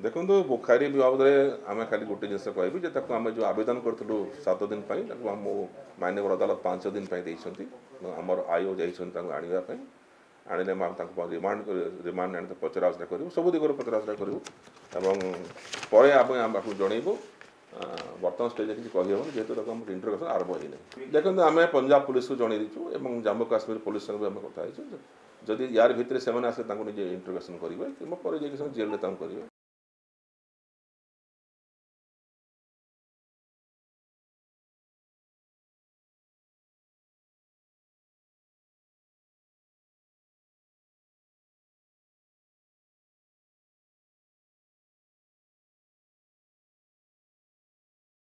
देखो बुखारी बाबद आम खाली गोटे जिन कह आम जो आवेदन करूँ 7 दिन आम माननीय अदालत 5 दिन आमर आईओ जाइए आने आने रिमांड रिमांड आने पचरा उचरा करूँ सब दिगर पचरा उचरा करूँ पर आम जनइबू बर्तमान स्टेज किसी कहीहन जेहतु इंटरोगेशन आरंभ होना देखो आम पंजाब पुलिस को जनईचु जम्मू काश्मीर पुलिस संगे आम कथी जदि यार भितर से आसे निजे इंटरोगेशन करेंगे कि जेल करेंगे।